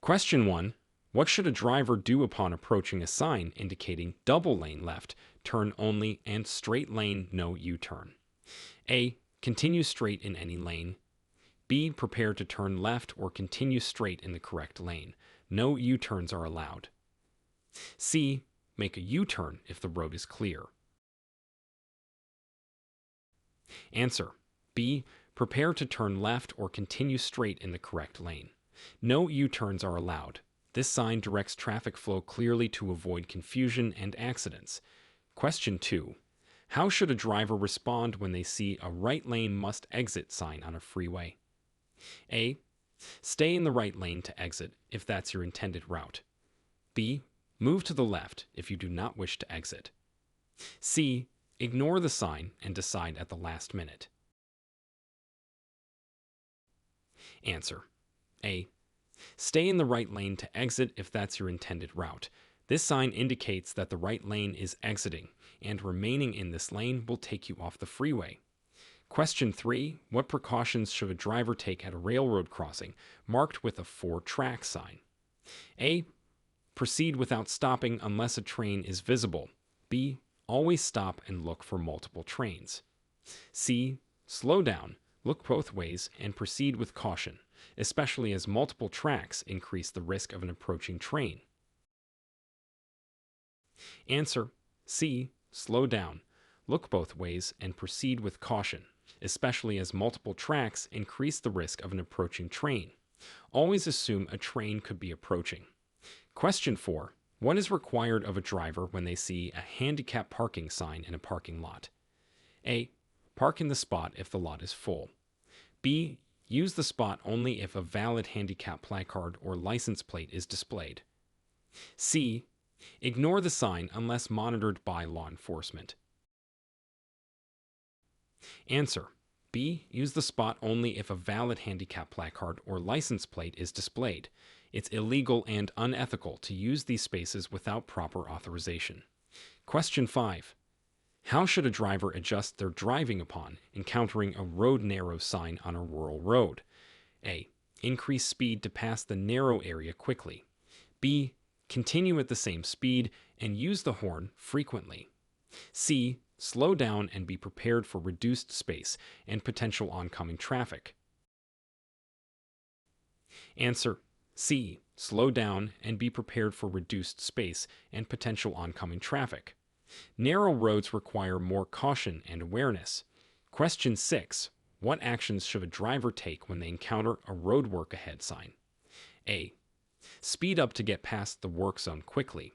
Question 1. What should a driver do upon approaching a sign indicating double lane left, turn only, and straight lane, no U-turn? A. Continue straight in any lane. B. Prepare to turn left or continue straight in the correct lane. No U-turns are allowed. C. Make a U-turn if the road is clear. Answer. B. Prepare to turn left or continue straight in the correct lane. No U-turns are allowed. This sign directs traffic flow clearly to avoid confusion and accidents. Question 2. How should a driver respond when they see a right lane must exit sign on a freeway? A. Stay in the right lane to exit if that's your intended route. B. Move to the left if you do not wish to exit. C. Ignore the sign and decide at the last minute. Answer. A. Stay in the right lane to exit if that's your intended route. This sign indicates that the right lane is exiting, and remaining in this lane will take you off the freeway. Question 3. What precautions should a driver take at a railroad crossing marked with a 4-track sign? A. Proceed without stopping unless a train is visible. B. Always stop and look for multiple trains. C. Slow down, look both ways, and proceed with caution, especially as multiple tracks increase the risk of an approaching train. Answer. C. Slow down, look both ways, and proceed with caution, especially as multiple tracks increase the risk of an approaching train. Always assume a train could be approaching. Question 4. What is required of a driver when they see a handicap parking sign in a parking lot? A. Park in the spot if the lot is full. B. Use the spot only if a valid handicap placard or license plate is displayed. C. Ignore the sign unless monitored by law enforcement. Answer. B. Use the spot only if a valid handicap placard or license plate is displayed. It's illegal and unethical to use these spaces without proper authorization. Question 5. How should a driver adjust their driving upon encountering a road narrow sign on a rural road? A. Increase speed to pass the narrow area quickly. B. Continue at the same speed and use the horn frequently. C. Slow down and be prepared for reduced space and potential oncoming traffic. Answer. C. Slow down and be prepared for reduced space and potential oncoming traffic. Narrow roads require more caution and awareness. Question 6. What actions should a driver take when they encounter a road work ahead sign? A. Speed up to get past the work zone quickly.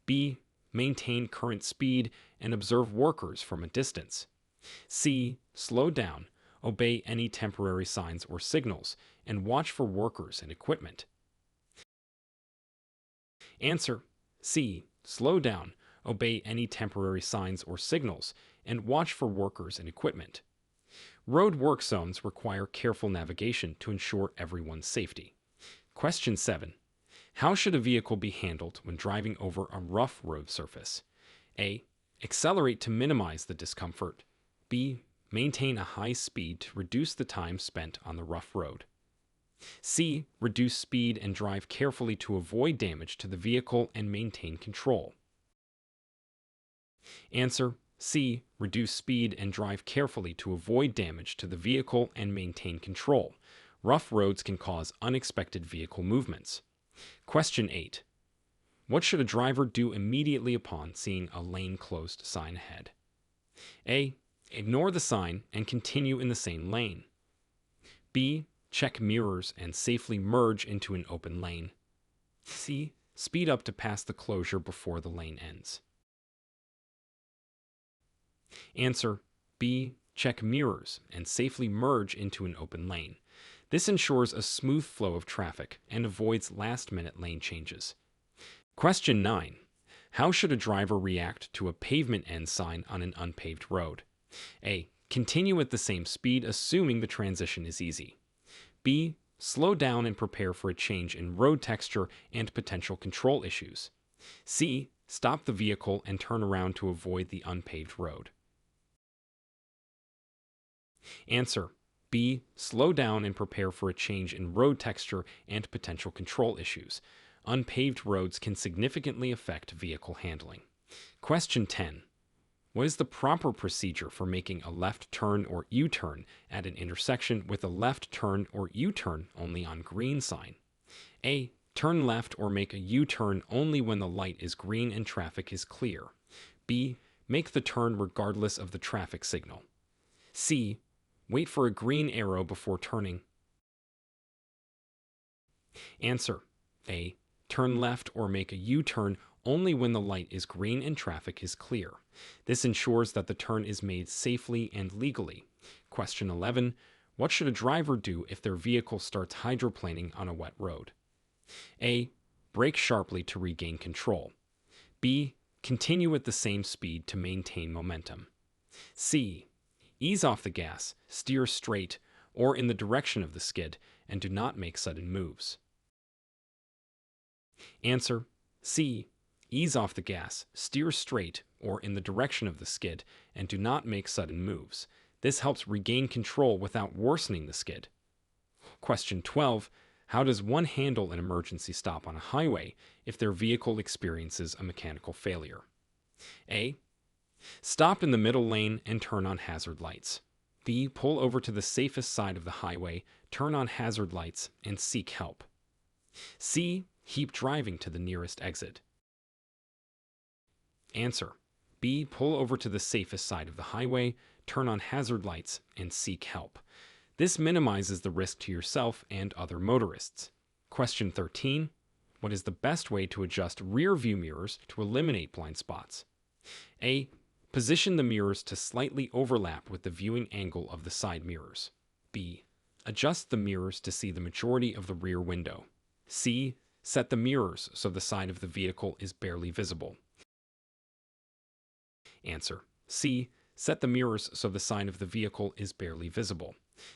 B. Maintain current speed and observe workers from a distance. C. Slow down, obey any temporary signs or signals, and watch for workers and equipment. Answer. C. Slow down, obey any temporary signs or signals, and watch for workers and equipment. Road work zones require careful navigation to ensure everyone's safety. Question 7. How should a vehicle be handled when driving over a rough road surface? A. Accelerate to minimize the discomfort. B. Maintain a high speed to reduce the time spent on the rough road. C. Reduce speed and drive carefully to avoid damage to the vehicle and maintain control. Answer. C. Reduce speed and drive carefully to avoid damage to the vehicle and maintain control. Rough roads can cause unexpected vehicle movements. Question 8. What should a driver do immediately upon seeing a lane closed sign ahead? A. Ignore the sign and continue in the same lane. B. Check mirrors and safely merge into an open lane. C. Speed up to pass the closure before the lane ends. Answer. B. Check mirrors and safely merge into an open lane. This ensures a smooth flow of traffic and avoids last-minute lane changes. Question 9. How should a driver react to a pavement end sign on an unpaved road? A. Continue at the same speed, assuming the transition is easy. B. Slow down and prepare for a change in road texture and potential control issues. C. Stop the vehicle and turn around to avoid the unpaved road. Answer. B. Slow down and prepare for a change in road texture and potential control issues. Unpaved roads can significantly affect vehicle handling. Question 10. What is the proper procedure for making a left turn or U-turn at an intersection with a left turn or U-turn only on green sign? A. Turn left or make a U-turn only when the light is green and traffic is clear. B. Make the turn regardless of the traffic signal. C. Wait for a green arrow before turning. Answer. A. Turn left or make a U-turn only when the light is green and traffic is clear. This ensures that the turn is made safely and legally. Question 11. What should a driver do if their vehicle starts hydroplaning on a wet road? A. Brake sharply to regain control. B. Continue at the same speed to maintain momentum. C. Ease off the gas, steer straight or in the direction of the skid, and do not make sudden moves. Answer. C. Ease off the gas, steer straight or in the direction of the skid, and do not make sudden moves. This helps regain control without worsening the skid. Question 12. How does one handle an emergency stop on a highway if their vehicle experiences a mechanical failure? A. Stop in the middle lane and turn on hazard lights. B. Pull over to the safest side of the highway, turn on hazard lights, and seek help. C. Keep driving to the nearest exit. Answer. B. Pull over to the safest side of the highway, turn on hazard lights, and seek help. This minimizes the risk to yourself and other motorists. Question 13. What is the best way to adjust rear view mirrors to eliminate blind spots? A. Position the mirrors to slightly overlap with the viewing angle of the side mirrors. B. Adjust the mirrors to see the majority of the rear window. C. Set the mirrors so the side of the vehicle is barely visible. Answer. C. Set the mirrors so the side of the vehicle is barely visible.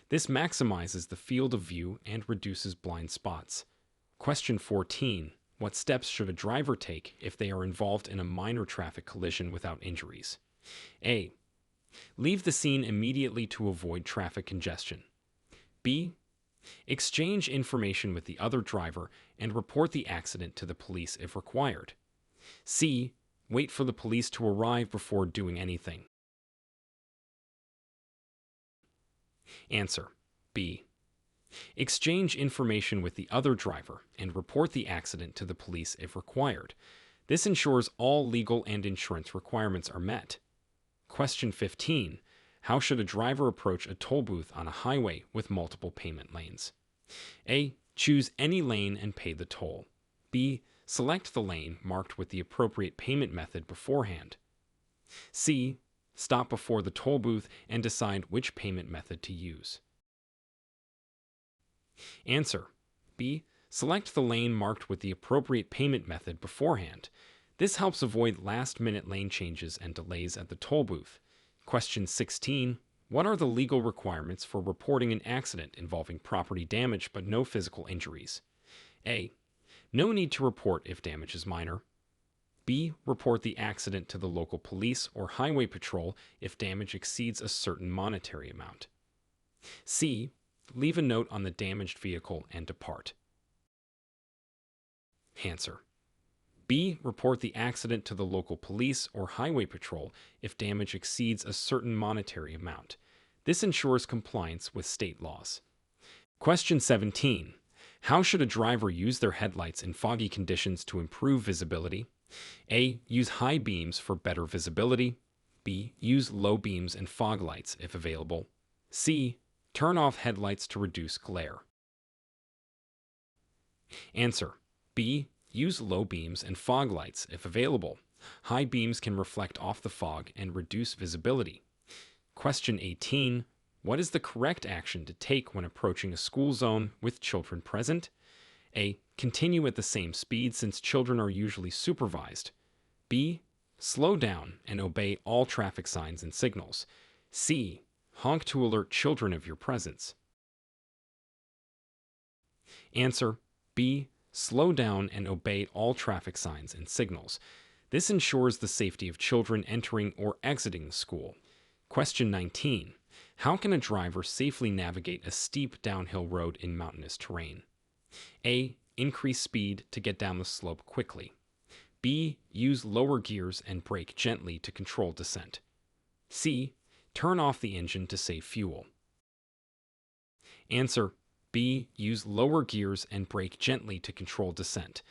This maximizes the field of view and reduces blind spots. Question 14. What steps should a driver take if they are involved in a minor traffic collision without injuries? A. Leave the scene immediately to avoid traffic congestion. B. Exchange information with the other driver and report the accident to the police if required. C. Wait for the police to arrive before doing anything. Answer. B. Exchange information with the other driver and report the accident to the police if required. This ensures all legal and insurance requirements are met. Question 15. How should a driver approach a toll booth on a highway with multiple payment lanes? A. Choose any lane and pay the toll. B. Select the lane marked with the appropriate payment method beforehand. C. Stop before the toll booth and decide which payment method to use. Answer. B. Select the lane marked with the appropriate payment method beforehand. This helps avoid last-minute lane changes and delays at the toll booth. Question 16. What are the legal requirements for reporting an accident involving property damage but no physical injuries? A. No need to report if damage is minor. B. Report the accident to the local police or highway patrol if damage exceeds a certain monetary amount. C. Leave a note on the damaged vehicle and depart. Answer. B. Report the accident to the local police or highway patrol if damage exceeds a certain monetary amount. This ensures compliance with state laws. Question 17. How should a driver use their headlights in foggy conditions to improve visibility? A. Use high beams for better visibility. B. Use low beams and fog lights if available. C. Turn off headlights to reduce glare. Answer. B. Use low beams and fog lights if available. High beams can reflect off the fog and reduce visibility. Question 18. What is the correct action to take when approaching a school zone with children present? A. Continue at the same speed since children are usually supervised. B. Slow down and obey all traffic signs and signals. C. Honk to alert children of your presence. Answer. B. Slow down and obey all traffic signs and signals. This ensures the safety of children entering or exiting the school. Question 19. How can a driver safely navigate a steep downhill road in mountainous terrain? A. Increase speed to get down the slope quickly. B. Use lower gears and brake gently to control descent. C. Turn off the engine to save fuel. Answer: B. Use lower gears and brake gently to control descent.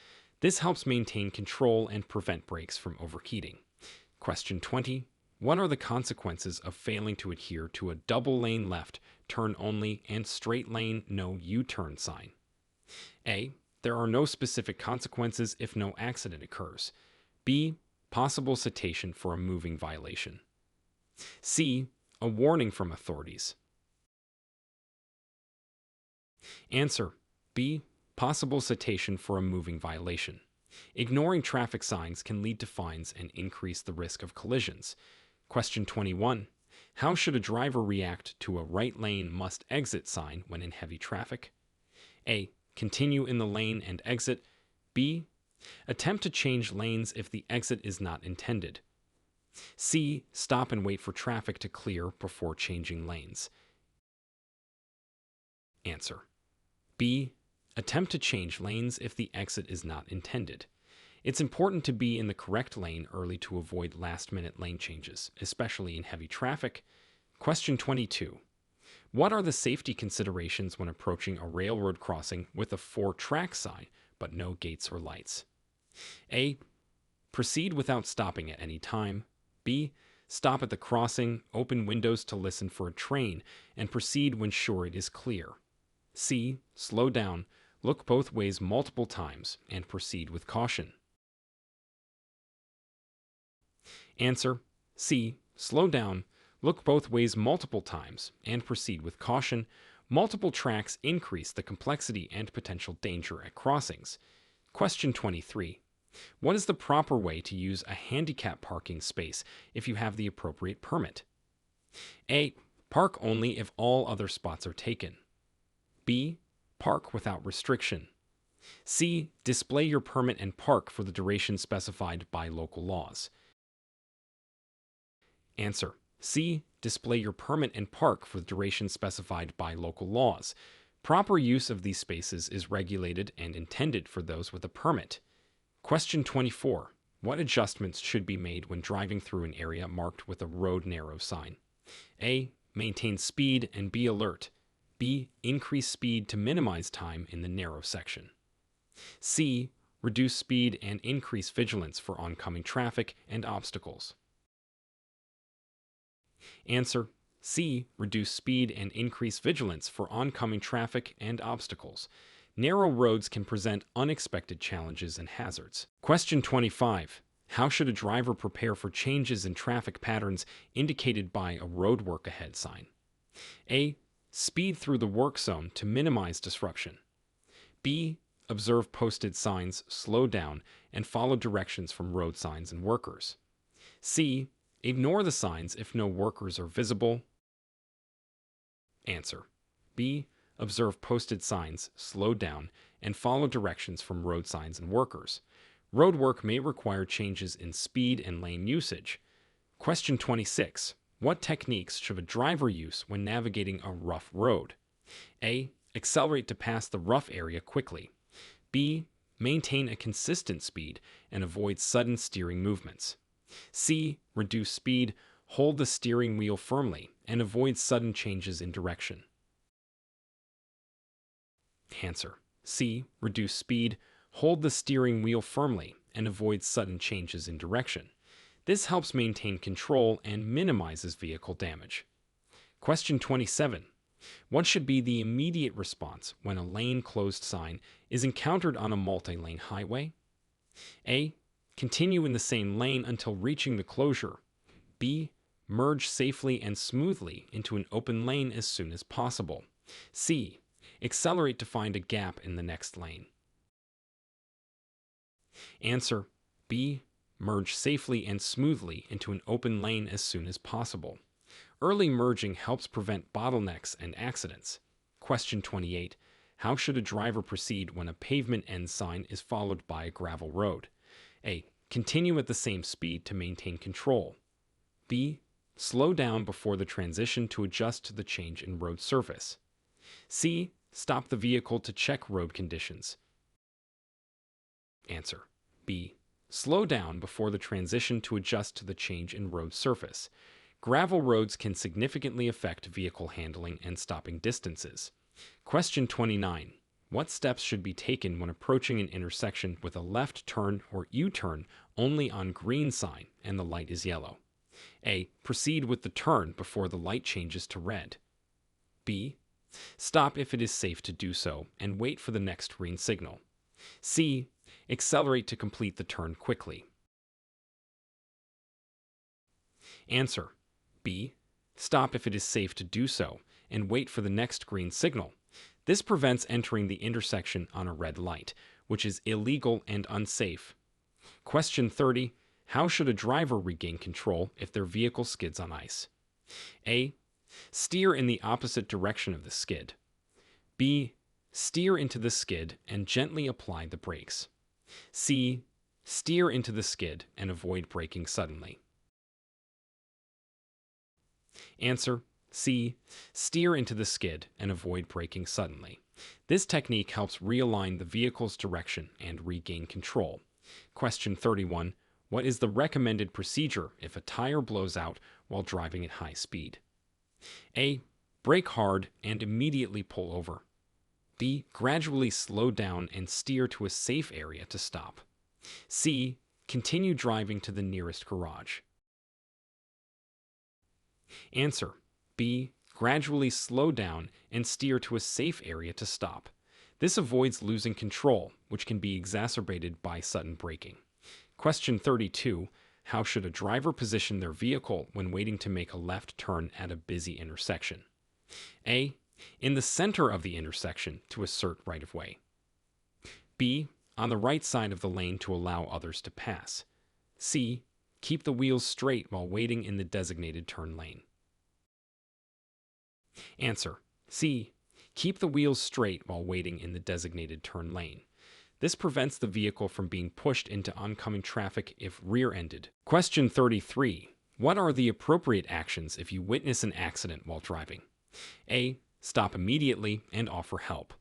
This helps maintain control and prevent brakes from overheating. Question 20. What are the consequences of failing to adhere to a double lane left, turn only, and straight lane no U-turn sign? A. There are no specific consequences if no accident occurs. B. Possible citation for a moving violation. C. A warning from authorities. Answer: B. Possible citation for a moving violation. Ignoring traffic signs can lead to fines and increase the risk of collisions. Question 21. How should a driver react to a right lane must exit sign when in heavy traffic? A. Continue in the lane and exit. B. Attempt to change lanes if the exit is not intended. C. Stop and wait for traffic to clear before changing lanes. Answer: B. Attempt to change lanes if the exit is not intended. It's important to be in the correct lane early to avoid last-minute lane changes, especially in heavy traffic. Question 22. What are the safety considerations when approaching a railroad crossing with a 4-track sign but no gates or lights? A. Proceed without stopping at any time. B. Stop at the crossing, open windows to listen for a train, and proceed when sure it is clear. C. Slow down, look both ways multiple times, and proceed with caution. Answer: C. Slow down, look both ways multiple times, and proceed with caution. Multiple tracks increase the complexity and potential danger at crossings. Question 23. What is the proper way to use a handicap parking space if you have the appropriate permit? A. Park only if all other spots are taken. B. Park without restriction. C. Display your permit and park for the duration specified by local laws. Answer: C. Display your permit and park for the duration specified by local laws. Proper use of these spaces is regulated and intended for those with a permit. Question 24. What adjustments should be made when driving through an area marked with a road narrow sign? A. Maintain speed and be alert. B. Increase speed to minimize time in the narrow section. C. Reduce speed and increase vigilance for oncoming traffic and obstacles. Answer: C. Reduce speed and increase vigilance for oncoming traffic and obstacles. Narrow roads can present unexpected challenges and hazards. Question 25. How should a driver prepare for changes in traffic patterns indicated by a road work ahead sign? A. Speed through the work zone to minimize disruption. B. Observe posted signs, slow down, and follow directions from road signs and workers. C. Ignore the signs if no workers are visible. Answer: B. Observe posted signs, slow down, and follow directions from road signs and workers. Road work may require changes in speed and lane usage. Question 26. What techniques should a driver use when navigating a rough road? A. Accelerate to pass the rough area quickly. B. Maintain a consistent speed and avoid sudden steering movements. C. Reduce speed, hold the steering wheel firmly, and avoid sudden changes in direction. Answer: C. Reduce speed, hold the steering wheel firmly, and avoid sudden changes in direction. This helps maintain control and minimizes vehicle damage. Question 27. What should be the immediate response when a lane closed sign is encountered on a multi-lane highway? A. Continue in the same lane until reaching the closure. B. Merge safely and smoothly into an open lane as soon as possible. C. Accelerate to find a gap in the next lane. Answer: B. Merge safely and smoothly into an open lane as soon as possible. Early merging helps prevent bottlenecks and accidents. Question 28. How should a driver proceed when a pavement end sign is followed by a gravel road? A. Continue at the same speed to maintain control. B. Slow down before the transition to adjust to the change in road surface. C. Stop the vehicle to check road conditions. Answer. B. Slow down before the transition to adjust to the change in road surface. Gravel roads can significantly affect vehicle handling and stopping distances. Question 29. What steps should be taken when approaching an intersection with a left turn or U-turn only on green sign and the light is yellow? A. Proceed with the turn before the light changes to red. B. Stop if it is safe to do so and wait for the next green signal. C. Accelerate to complete the turn quickly. Answer. B. Stop if it is safe to do so and wait for the next green signal. This prevents entering the intersection on a red light, which is illegal and unsafe. Question 30. How should a driver regain control if their vehicle skids on ice? A. Steer in the opposite direction of the skid. B. Steer into the skid and gently apply the brakes. C. Steer into the skid and avoid braking suddenly. Answer. C. Steer into the skid and avoid braking suddenly. This technique helps realign the vehicle's direction and regain control. Question 31. What is the recommended procedure if a tire blows out while driving at high speed? A. Brake hard and immediately pull over. B. Gradually slow down and steer to a safe area to stop. C. Continue driving to the nearest garage. Answer. B. Gradually slow down and steer to a safe area to stop. This avoids losing control, which can be exacerbated by sudden braking. Question 32. How should a driver position their vehicle when waiting to make a left turn at a busy intersection? A. In the center of the intersection to assert right-of-way. B. On the right side of the lane to allow others to pass. C. Keep the wheels straight while waiting in the designated turn lane. Answer. C. Keep the wheels straight while waiting in the designated turn lane. This prevents the vehicle from being pushed into oncoming traffic if rear-ended. Question 33. What are the appropriate actions if you witness an accident while driving? A. Stop immediately and offer help.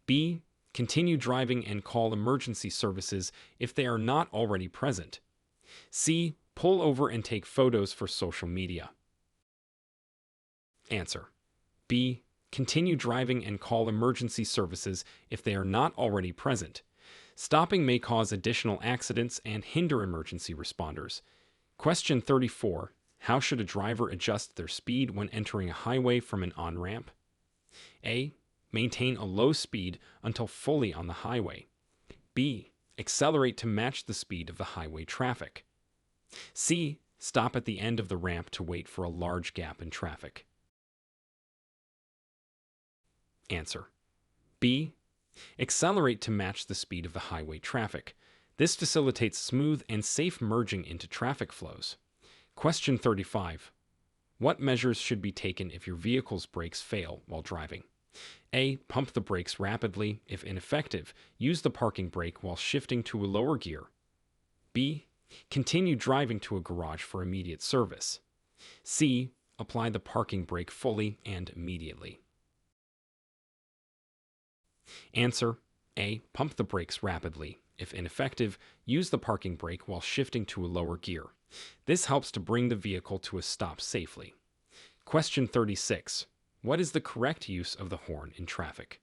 B. Continue driving and call emergency services if they are not already present. C. Pull over and take photos for social media. Answer. B. Continue driving and call emergency services if they are not already present. Stopping may cause additional accidents and hinder emergency responders. Question 34. How should a driver adjust their speed when entering a highway from an on-ramp? A. Maintain a low speed until fully on the highway. B. Accelerate to match the speed of the highway traffic. C. Stop at the end of the ramp to wait for a large gap in traffic. Answer. B. Accelerate to match the speed of the highway traffic. This facilitates smooth and safe merging into traffic flows. Question 35. What measures should be taken if your vehicle's brakes fail while driving? A. Pump the brakes rapidly. If ineffective, use the parking brake while shifting to a lower gear. B. Continue driving to a garage for immediate service. C. Apply the parking brake fully and immediately. Answer. A. Pump the brakes rapidly. If ineffective, use the parking brake while shifting to a lower gear. This helps to bring the vehicle to a stop safely. Question 36. What is the correct use of the horn in traffic?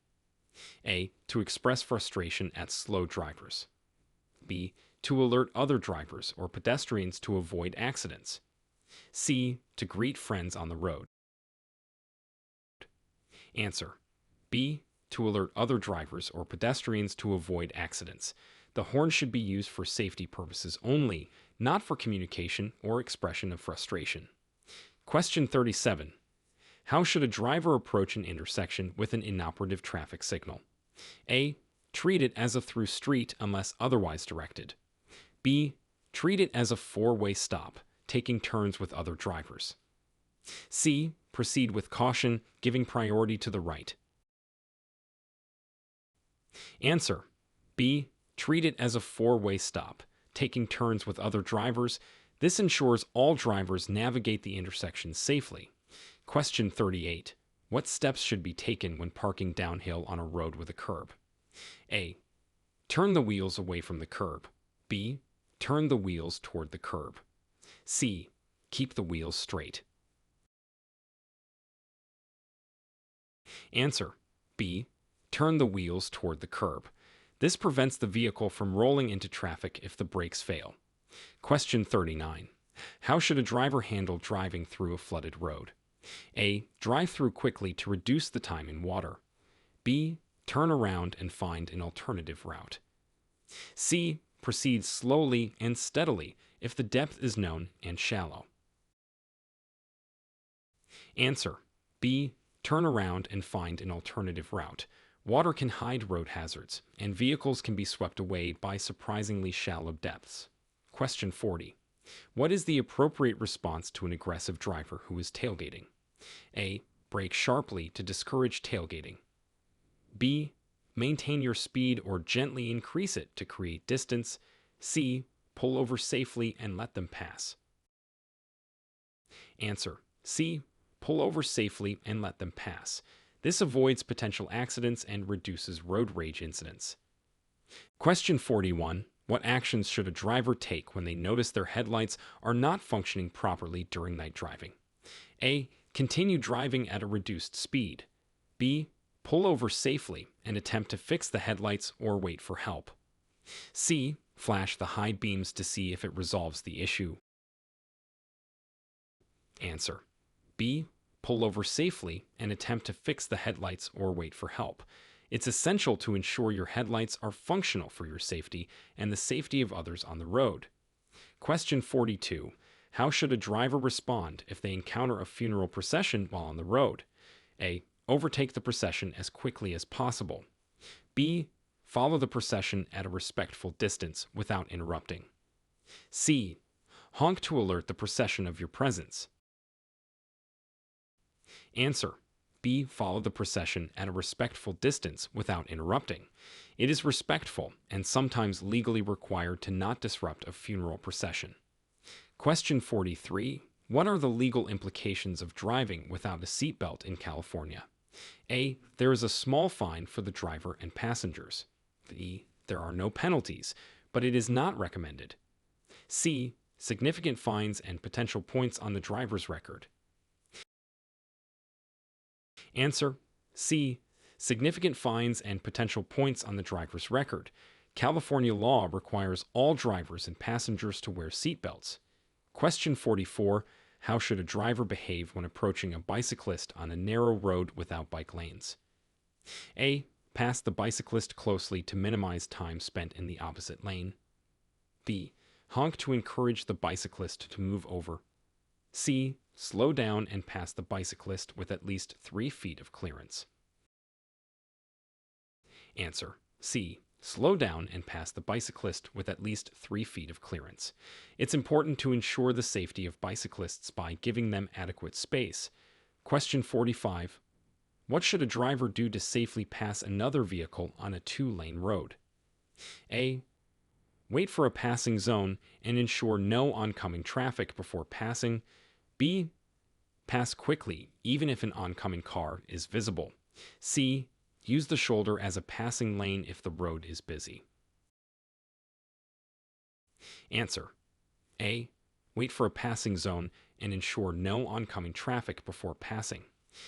A. To express frustration at slow drivers. B. To alert other drivers or pedestrians to avoid accidents. C. To greet friends on the road. Answer. B. To alert other drivers or pedestrians to avoid accidents. The horn should be used for safety purposes only, not for communication or expression of frustration. Question 37. How should a driver approach an intersection with an inoperative traffic signal? A. Treat it as a through street unless otherwise directed. B. Treat it as a four-way stop, taking turns with other drivers. C. Proceed with caution, giving priority to the right. Answer. B. Treat it as a four-way stop, taking turns with other drivers. This ensures all drivers navigate the intersection safely. Question 38. What steps should be taken when parking downhill on a road with a curb? A. Turn the wheels away from the curb. B. Turn the wheels toward the curb. C. Keep the wheels straight. Answer: B. Turn the wheels toward the curb. This prevents the vehicle from rolling into traffic if the brakes fail. Question 39. How should a driver handle driving through a flooded road? A. Drive through quickly to reduce the time in water. B. Turn around and find an alternative route. C. Proceed slowly and steadily if the depth is known and shallow. Answer: B. Turn around and find an alternative route. Water can hide road hazards, and vehicles can be swept away by surprisingly shallow depths. Question 40. What is the appropriate response to an aggressive driver who is tailgating? A. Brake sharply to discourage tailgating. B. Maintain your speed or gently increase it to create distance. C. Pull over safely and let them pass. Answer: C. Pull over safely and let them pass. This avoids potential accidents and reduces road rage incidents. Question 41. What actions should a driver take when they notice their headlights are not functioning properly during night driving? A. Continue driving at a reduced speed. B. Pull over safely and attempt to fix the headlights or wait for help. C. Flash the high beams to see if it resolves the issue. Answer: B. Pull over safely and attempt to fix the headlights or wait for help. It's essential to ensure your headlights are functional for your safety and the safety of others on the road. Question 42. How should a driver respond if they encounter a funeral procession while on the road? A. Overtake the procession as quickly as possible. B. Follow the procession at a respectful distance without interrupting. C. Honk to alert the procession of your presence. Answer: B. Follow the procession at a respectful distance without interrupting. It is respectful and sometimes legally required to not disrupt a funeral procession. Question 43. What are the legal implications of driving without a seatbelt in California? A. There is a small fine for the driver and passengers. B. There are no penalties, but it is not recommended. C. Significant fines and potential points on the driver's record. Answer: C. Significant fines and potential points on the driver's record. California law requires all drivers and passengers to wear seatbelts. Question 44. How should a driver behave when approaching a bicyclist on a narrow road without bike lanes? A. Pass the bicyclist closely to minimize time spent in the opposite lane. B. Honk to encourage the bicyclist to move over. C. Slow down and pass the bicyclist with at least 3 feet of clearance. Answer: C. Slow down and pass the bicyclist with at least 3 feet of clearance. It's important to ensure the safety of bicyclists by giving them adequate space. Question 45. What should a driver do to safely pass another vehicle on a 2-lane road? A. Wait for a passing zone and ensure no oncoming traffic before passing. B. Pass quickly, even if an oncoming car is visible. C. Use the shoulder as a passing lane if the road is busy. Answer: A. Wait for a passing zone and ensure no oncoming traffic before passing.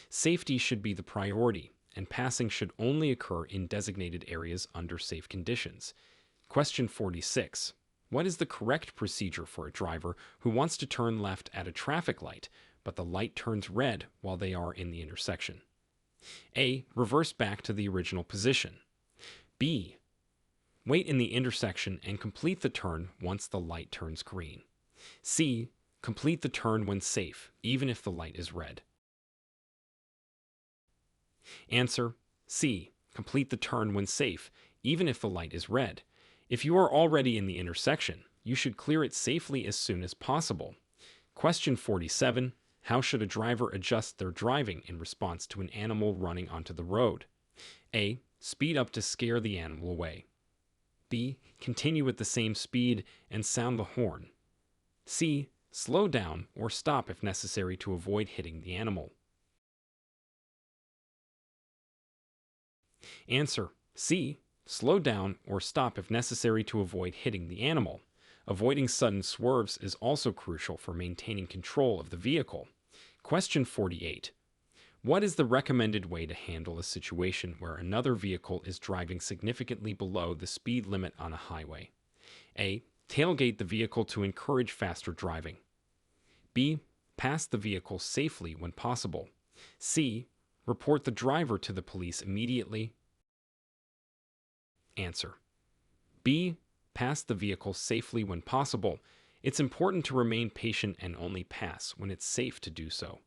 Safety should be the priority, and passing should only occur in designated areas under safe conditions. Question 46. What is the correct procedure for a driver who wants to turn left at a traffic light, but the light turns red while they are in the intersection? A. Reverse back to the original position. B. Wait in the intersection and complete the turn once the light turns green. C. Complete the turn when safe, even if the light is red. Answer: C. Complete the turn when safe, even if the light is red. If you are already in the intersection, you should clear it safely as soon as possible. Question 47. How should a driver adjust their driving in response to an animal running onto the road? A. Speed up to scare the animal away. B. Continue at the same speed and sound the horn. C. Slow down or stop if necessary to avoid hitting the animal. Answer: C. Slow down or stop if necessary to avoid hitting the animal. Avoiding sudden swerves is also crucial for maintaining control of the vehicle. Question 48. What is the recommended way to handle a situation where another vehicle is driving significantly below the speed limit on a highway? A. Tailgate the vehicle to encourage faster driving. B. Pass the vehicle safely when possible. C. Report the driver to the police immediately. Answer: B. Pass the vehicle safely when possible. It's important to remain patient and only pass when it's safe to do so.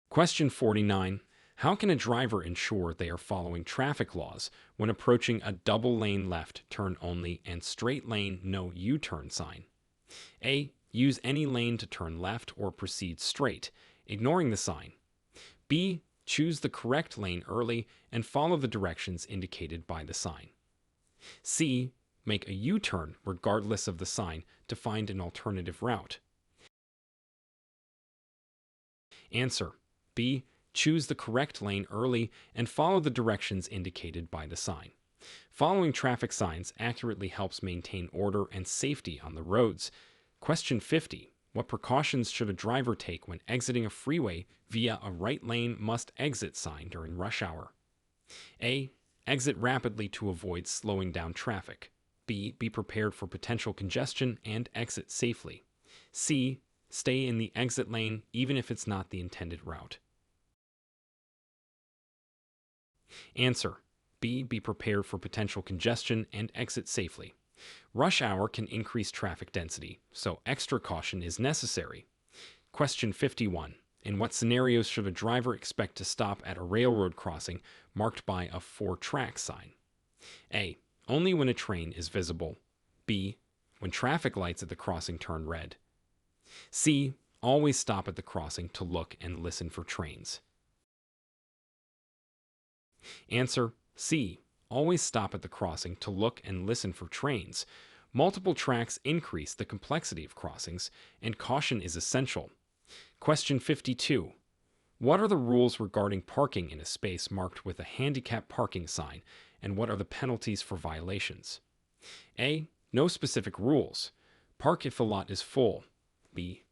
Question 49. How can a driver ensure they are following traffic laws when approaching a double lane left turn only and straight lane no U-turn sign? A. Use any lane to turn left or proceed straight, ignoring the sign. B. Choose the correct lane early and follow the directions indicated by the sign. C. Make a U-turn regardless of the sign to find an alternative route. Answer: B. Choose the correct lane early and follow the directions indicated by the sign. Following traffic signs accurately helps maintain order and safety on the roads. Question 50. What precautions should a driver take when exiting a freeway via a right lane must exit sign during rush hour? A. Exit rapidly to avoid slowing down traffic. B. Be prepared for potential congestion and exit safely. C. Stay in the exit lane even if it's not the intended route. Answer: B. Be prepared for potential congestion and exit safely. Rush hour can increase traffic density, so extra caution is necessary. Question 51. In what scenarios should a driver expect to stop at a railroad crossing marked by a 4-track sign? A. Only when a train is visible. B. When traffic lights at the crossing turn red. C. Always stop at the crossing to look and listen for trains. Answer: C. Always stop at the crossing to look and listen for trains. Multiple tracks increase the complexity of crossings, and caution is essential. Question 52. What are the rules regarding parking in a space marked with a handicap parking sign, and what are the penalties for violations? A. No specific rules. Park if the lot is full. B.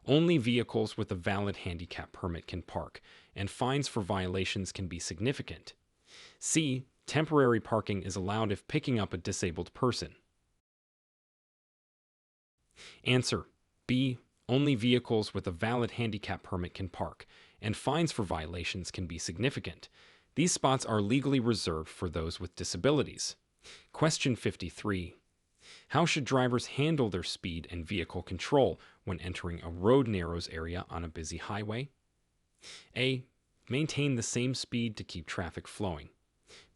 Only vehicles with a valid handicap permit can park, and fines for violations can be significant. C. Temporary parking is allowed if picking up a disabled person. Answer: B. Only vehicles with a valid handicap permit can park, and fines for violations can be significant. These spots are legally reserved for those with disabilities. Question 53. How should drivers handle their speed and vehicle control when entering a road narrows area on a busy highway? A. Maintain the same speed to keep traffic flowing.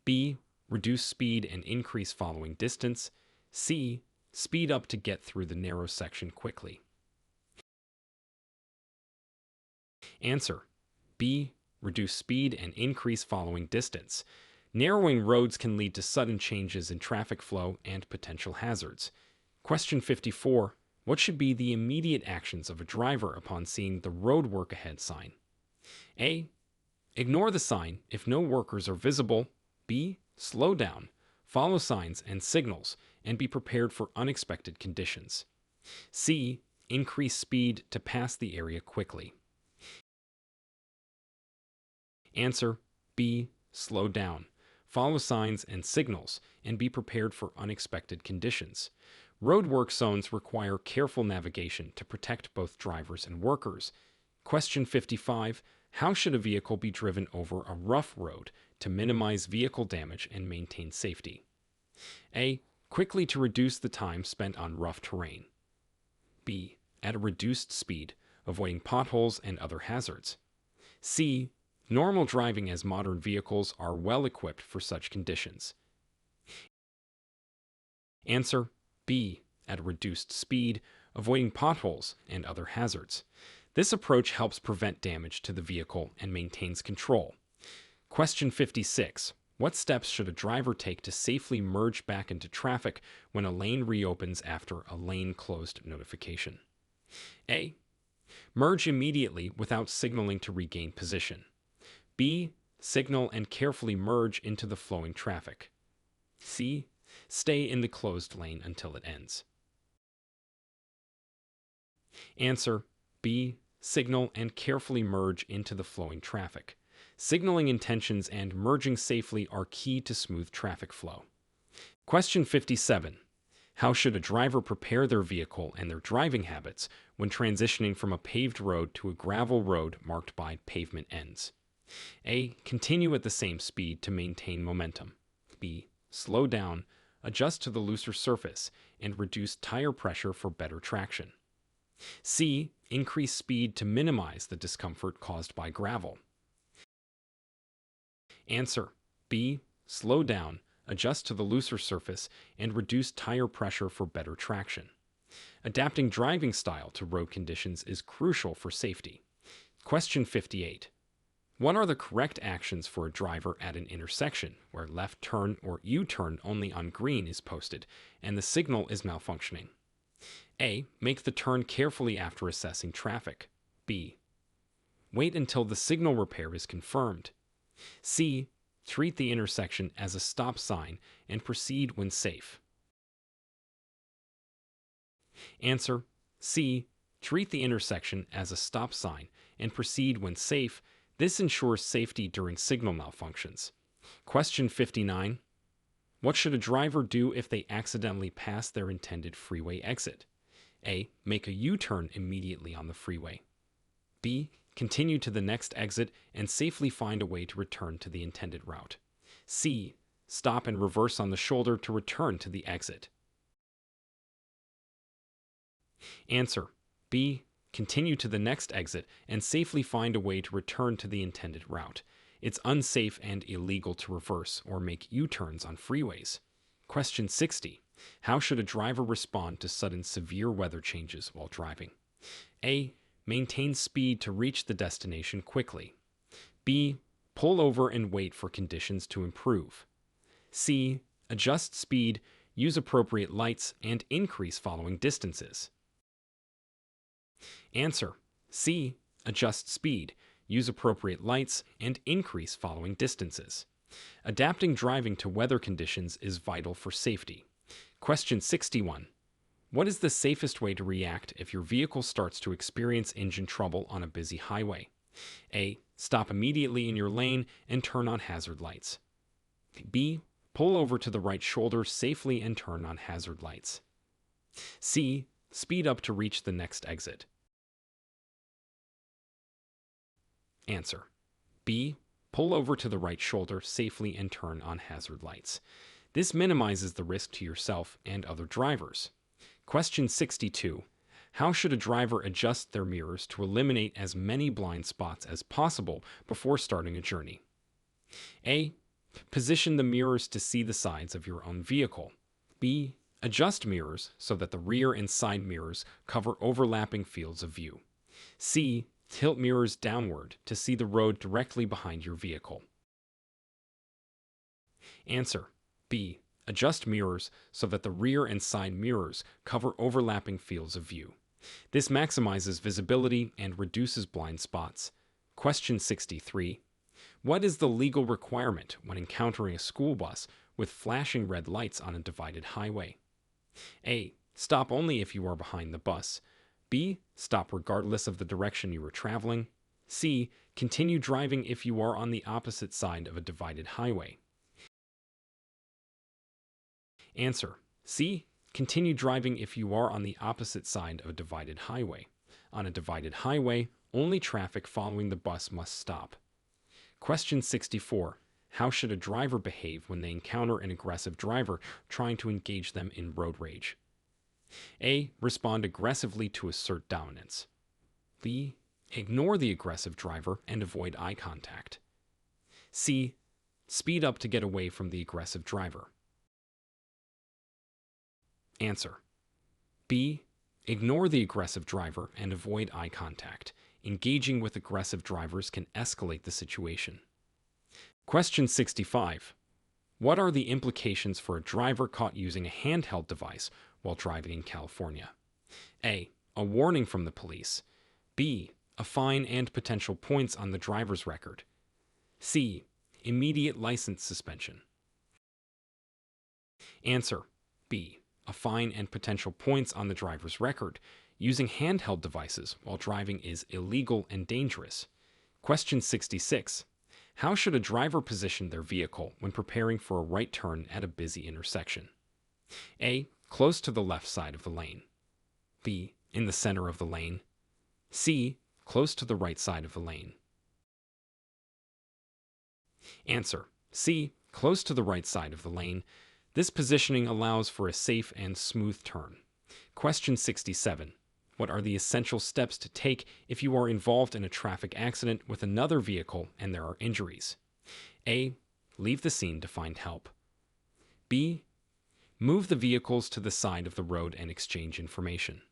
B. Reduce speed and increase following distance. C. Speed up to get through the narrow section quickly. Answer: B. Reduce speed and increase following distance. Narrowing roads can lead to sudden changes in traffic flow and potential hazards. Question 54. What should be the immediate actions of a driver upon seeing the road work ahead sign? A. Ignore the sign if no workers are visible. B. Slow down. Follow signs and signals, and be prepared for unexpected conditions. C. Increase speed to pass the area quickly. Answer: B. Slow down. Follow signs and signals, and be prepared for unexpected conditions. Roadwork zones require careful navigation to protect both drivers and workers. Question 55. How should a vehicle be driven over a rough road to minimize vehicle damage and maintain safety? A. Quickly to reduce the time spent on rough terrain. B. At a reduced speed, avoiding potholes and other hazards. C. Normal driving, as modern vehicles are well equipped for such conditions. Answer: B. At a reduced speed, avoiding potholes and other hazards. This approach helps prevent damage to the vehicle and maintains control. Question 56. What steps should a driver take to safely merge back into traffic when a lane reopens after a lane closed notification? A. Merge immediately without signaling to regain position. B. Signal and carefully merge into the flowing traffic. C. Stay in the closed lane until it ends. Answer: B. Signal and carefully merge into the flowing traffic. Signaling intentions and merging safely are key to smooth traffic flow. Question 57. How should a driver prepare their vehicle and their driving habits when transitioning from a paved road to a gravel road marked by pavement ends? A. Continue at the same speed to maintain momentum. B. Slow down, adjust to the looser surface, and reduce tire pressure for better traction. C. Increase speed to minimize the discomfort caused by gravel. Answer: B. Slow down, adjust to the looser surface, and reduce tire pressure for better traction. Adapting driving style to road conditions is crucial for safety. Question 58. What are the correct actions for a driver at an intersection where left turn or U-turn only on green is posted and the signal is malfunctioning? A. Make the turn carefully after assessing traffic. B. Wait until the signal repair is confirmed. C. Treat the intersection as a stop sign and proceed when safe. Answer: C. Treat the intersection as a stop sign and proceed when safe. This ensures safety during signal malfunctions. Question 59. What should a driver do if they accidentally pass their intended freeway exit? A. Make a U-turn immediately on the freeway. B. Continue to the next exit and safely find a way to return to the intended route. C. Stop and reverse on the shoulder to return to the exit. Answer: B. Continue to the next exit and safely find a way to return to the intended route. It's unsafe and illegal to reverse or make U-turns on freeways. Question 60. How should a driver respond to sudden severe weather changes while driving? A. Maintain speed to reach the destination quickly. B. Pull over and wait for conditions to improve. C. Adjust speed, use appropriate lights, and increase following distances. Answer: C. Adjust speed, use appropriate lights, and increase following distances. Adapting driving to weather conditions is vital for safety. Question 61. What is the safest way to react if your vehicle starts to experience engine trouble on a busy highway? A. Stop immediately in your lane and turn on hazard lights. B. Pull over to the right shoulder safely and turn on hazard lights. C. Speed up to reach the next exit. Answer: B. Pull over to the right shoulder safely and turn on hazard lights. This minimizes the risk to yourself and other drivers. Question 62. How should a driver adjust their mirrors to eliminate as many blind spots as possible before starting a journey? A. Position the mirrors to see the sides of your own vehicle. B. Adjust mirrors so that the rear and side mirrors cover overlapping fields of view. C. Tilt mirrors downward to see the road directly behind your vehicle. Answer: B. Adjust mirrors so that the rear and side mirrors cover overlapping fields of view. This maximizes visibility and reduces blind spots. Question 63. What is the legal requirement when encountering a school bus with flashing red lights on a divided highway? A. Stop only if you are behind the bus. B. Stop regardless of the direction you are traveling. C. Continue driving if you are on the opposite side of a divided highway. Answer: C. Continue driving if you are on the opposite side of a divided highway. On a divided highway, only traffic following the bus must stop. Question 64. How should a driver behave when they encounter an aggressive driver trying to engage them in road rage? A. Respond aggressively to assert dominance. B. Ignore the aggressive driver and avoid eye contact. C. Speed up to get away from the aggressive driver. Answer: B. Ignore the aggressive driver and avoid eye contact. Engaging with aggressive drivers can escalate the situation. Question 65. What are the implications for a driver caught using a handheld device while driving in California? A. A warning from the police. B. A fine and potential points on the driver's record. C. Immediate license suspension. Answer. B. A fine and potential points on the driver's record. Using handheld devices while driving is illegal and dangerous. Question 66. How should a driver position their vehicle when preparing for a right turn at a busy intersection? A. Close to the left side of the lane. B. In the center of the lane. C. Close to the right side of the lane. Answer. C. Close to the right side of the lane. This positioning allows for a safe and smooth turn. Question 67. What are the essential steps to take if you are involved in a traffic accident with another vehicle and there are injuries? A. Leave the scene to find help. B. Move the vehicles to the side of the road and exchange information.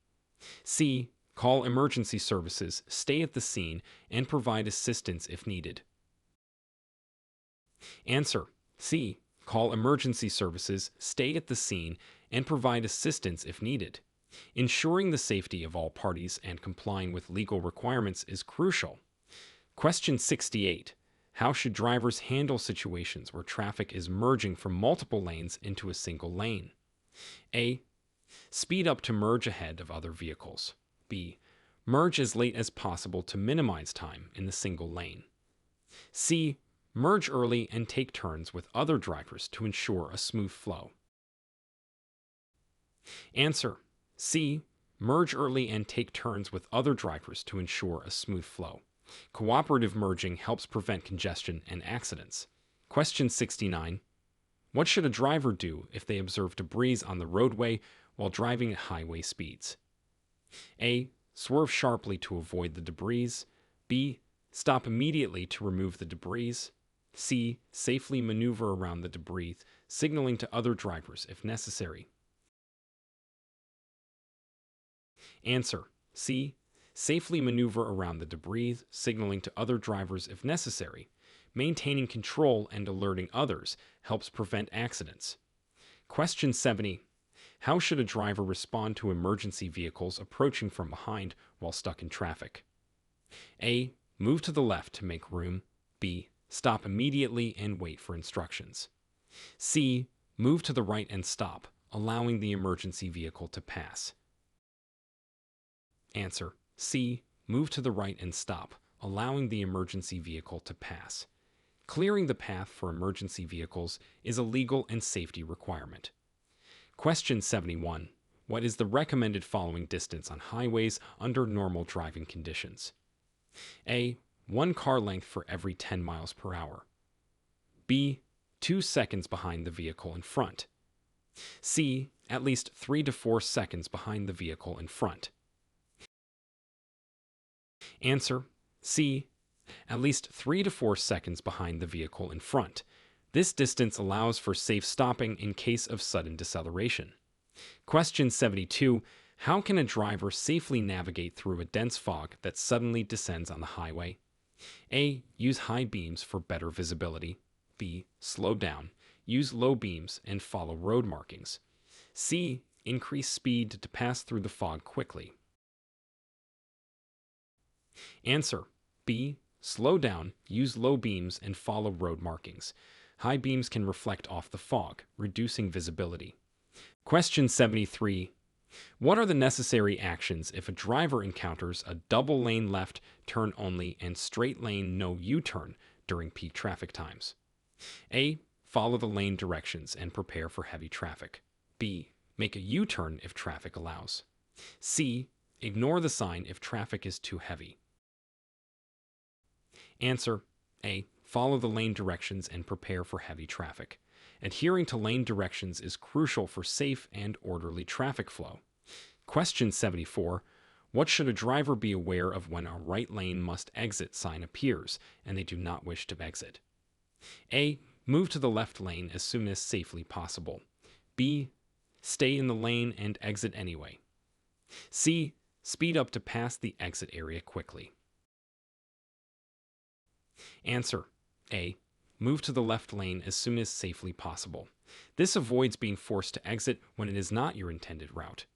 C. Call emergency services, stay at the scene, and provide assistance if needed. Answer. C. Call emergency services, stay at the scene, and provide assistance if needed. Ensuring the safety of all parties and complying with legal requirements is crucial. Question 68. How should drivers handle situations where traffic is merging from multiple lanes into a single lane? A. Speed up to merge ahead of other vehicles. B. Merge as late as possible to minimize time in the single lane. C. Merge early and take turns with other drivers to ensure a smooth flow. Answer. C. Merge early and take turns with other drivers to ensure a smooth flow. Cooperative merging helps prevent congestion and accidents. Question 69. What should a driver do if they observe debris on the roadway while driving at highway speeds? A. Swerve sharply to avoid the debris. B. Stop immediately to remove the debris. C. Safely maneuver around the debris, signaling to other drivers if necessary. Answer. C. Safely maneuver around the debris, signaling to other drivers if necessary. Maintaining control and alerting others helps prevent accidents. Question 70. How should a driver respond to emergency vehicles approaching from behind while stuck in traffic? A. Move to the left to make room. B. Stop immediately and wait for instructions. C. Move to the right and stop, allowing the emergency vehicle to pass. Answer. C. Move to the right and stop, allowing the emergency vehicle to pass. Clearing the path for emergency vehicles is a legal and safety requirement. Question 71. What is the recommended following distance on highways under normal driving conditions? A. 1 car length for every 10 miles per hour. B. 2 seconds behind the vehicle in front. C. At least 3 to 4 seconds behind the vehicle in front. Answer. C. At least 3 to 4 seconds behind the vehicle in front. This distance allows for safe stopping in case of sudden deceleration. Question 72. How can a driver safely navigate through a dense fog that suddenly descends on the highway? A. Use high beams for better visibility. B. Slow down. Use low beams and follow road markings. C. Increase speed to pass through the fog quickly. Answer. B. Slow down, use low beams, and follow road markings. High beams can reflect off the fog, reducing visibility. Question 73. What are the necessary actions if a driver encounters a double lane left turn only and straight lane no U-turn during peak traffic times? A. Follow the lane directions and prepare for heavy traffic. B. Make a U-turn if traffic allows. C. Ignore the sign if traffic is too heavy. Answer. A. Follow the lane directions and prepare for heavy traffic. Adhering to lane directions is crucial for safe and orderly traffic flow. Question 74. What should a driver be aware of when a right lane must exit sign appears and they do not wish to exit? A. Move to the left lane as soon as safely possible. B. Stay in the lane and exit anyway. C. Speed up to pass the exit area quickly. Answer. A. Move to the left lane as soon as safely possible. This avoids being forced to exit when it is not your intended route.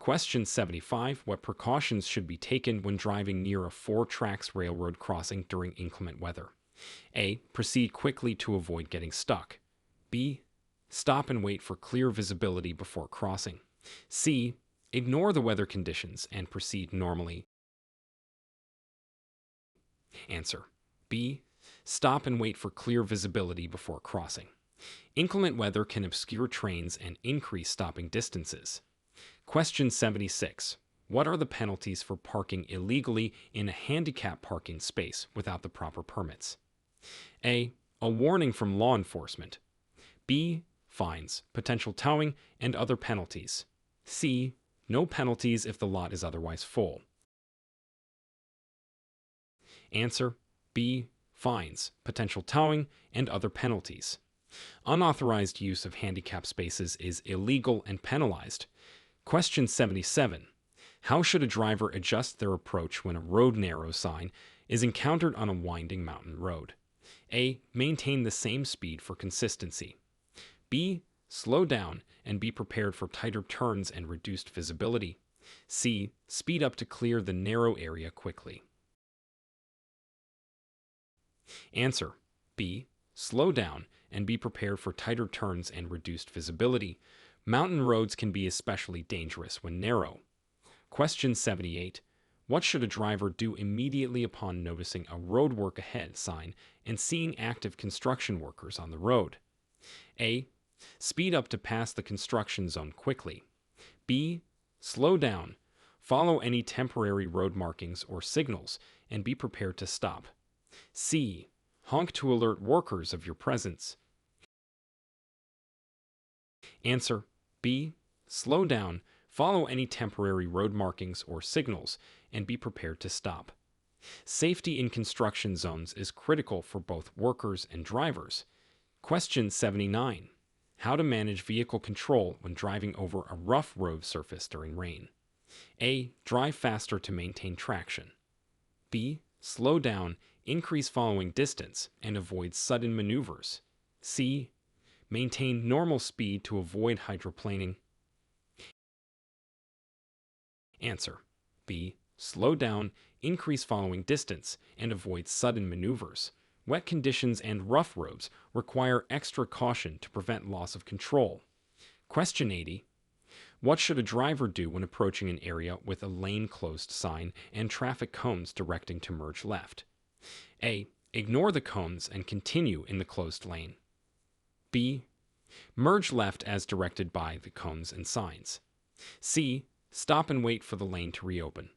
Question 75. What precautions should be taken when driving near a four-tracks railroad crossing during inclement weather? A. Proceed quickly to avoid getting stuck. B. Stop and wait for clear visibility before crossing. C. Ignore the weather conditions and proceed normally. Answer. B. Stop and wait for clear visibility before crossing. Inclement weather can obscure trains and increase stopping distances. Question 76. What are the penalties for parking illegally in a handicap parking space without the proper permits? A. A warning from law enforcement. B. Fines, potential towing, and other penalties. C. No penalties if the lot is otherwise full. Answer. B. Fines, potential towing, and other penalties. Unauthorized use of handicap spaces is illegal and penalized. Question 77. How should a driver adjust their approach when a road narrow sign is encountered on a winding mountain road? A. Maintain the same speed for consistency. B. Slow down and be prepared for tighter turns and reduced visibility. C. Speed up to clear the narrow area quickly. Answer. B. Slow down and be prepared for tighter turns and reduced visibility. Mountain roads can be especially dangerous when narrow. Question 78. What should a driver do immediately upon noticing a road work ahead sign and seeing active construction workers on the road? A. Speed up to pass the construction zone quickly. B. Slow down. Follow any temporary road markings or signals and be prepared to stop. C. Honk to alert workers of your presence. Answer. B. Slow down. Follow any temporary road markings or signals and be prepared to stop. Safety in construction zones is critical for both workers and drivers. Question 79. How to manage vehicle control when driving over a rough road surface during rain. A. Drive faster to maintain traction. B. Slow down, increase following distance, and avoid sudden maneuvers. C. Maintain normal speed to avoid hydroplaning. Answer. B. Slow down, increase following distance, and avoid sudden maneuvers. Wet conditions and rough roads require extra caution to prevent loss of control. Question 80. What should a driver do when approaching an area with a lane closed sign and traffic cones directing to merge left? A. Ignore the cones and continue in the closed lane. B. Merge left as directed by the cones and signs. C. Stop and wait for the lane to reopen.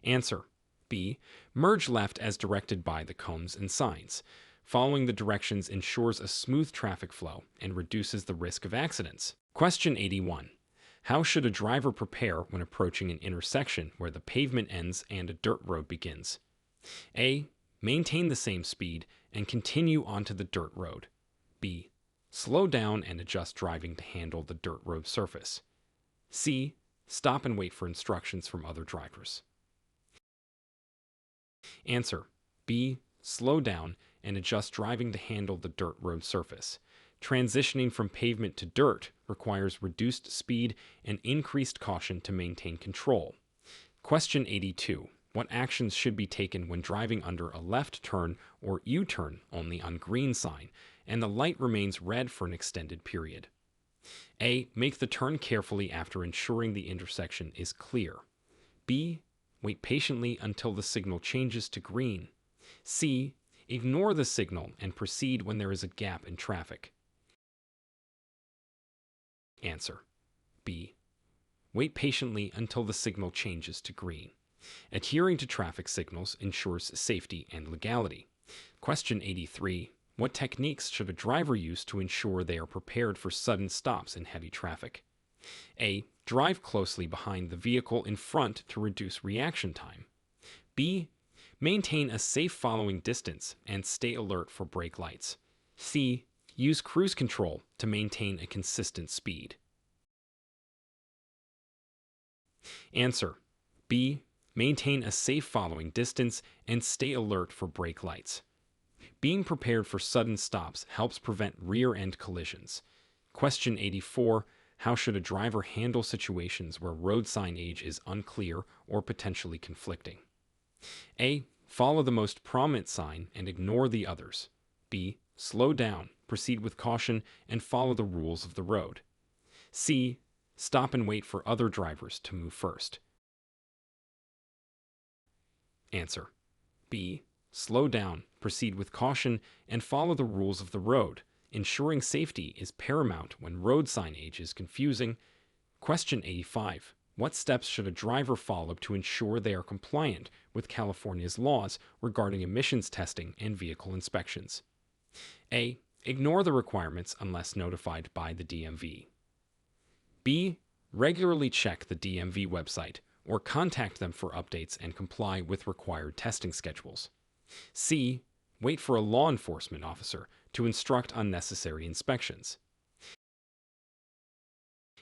Answer. B. Merge left as directed by the cones and signs. Following the directions ensures a smooth traffic flow and reduces the risk of accidents. Question 81. How should a driver prepare when approaching an intersection where the pavement ends and a dirt road begins? A. Maintain the same speed and continue onto the dirt road. B. Slow down and adjust driving to handle the dirt road surface. C. Stop and wait for instructions from other drivers. Answer. B. Slow down and adjust driving to handle the dirt road surface. Transitioning from pavement to dirt requires reduced speed and increased caution to maintain control. Question 82. What actions should be taken when driving under a left turn or U-turn only on green sign and the light remains red for an extended period? A. Make the turn carefully after ensuring the intersection is clear. B. Wait patiently until the signal changes to green. C. Ignore the signal and proceed when there is a gap in traffic. Answer. B. Wait patiently until the signal changes to green. Adhering to traffic signals ensures safety and legality. Question 83. What techniques should a driver use to ensure they are prepared for sudden stops in heavy traffic? A. Drive closely behind the vehicle in front to reduce reaction time. B. Maintain a safe following distance and stay alert for brake lights. C. Use cruise control to maintain a consistent speed. Answer. B. Maintain a safe following distance and stay alert for brake lights. Being prepared for sudden stops helps prevent rear-end collisions. Question 84. How should a driver handle situations where road sign age is unclear or potentially conflicting? A. Follow the most prominent sign and ignore the others. B. Slow down, proceed with caution, and follow the rules of the road. C. Stop and wait for other drivers to move first. Answer. B. Slow down, proceed with caution, and follow the rules of the road. Ensuring safety is paramount when road sign age is confusing. Question 85. What steps should a driver follow to ensure they are compliant with California's laws regarding emissions testing and vehicle inspections? A. Ignore the requirements unless notified by the DMV. B. Regularly check the DMV website or contact them for updates and comply with required testing schedules. C. Wait for a law enforcement officer to instruct on necessary inspections.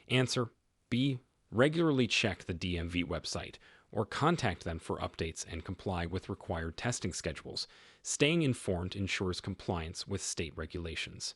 Answer. B. Regularly check the DMV website or contact them for updates and comply with required testing schedules. Staying informed ensures compliance with state regulations.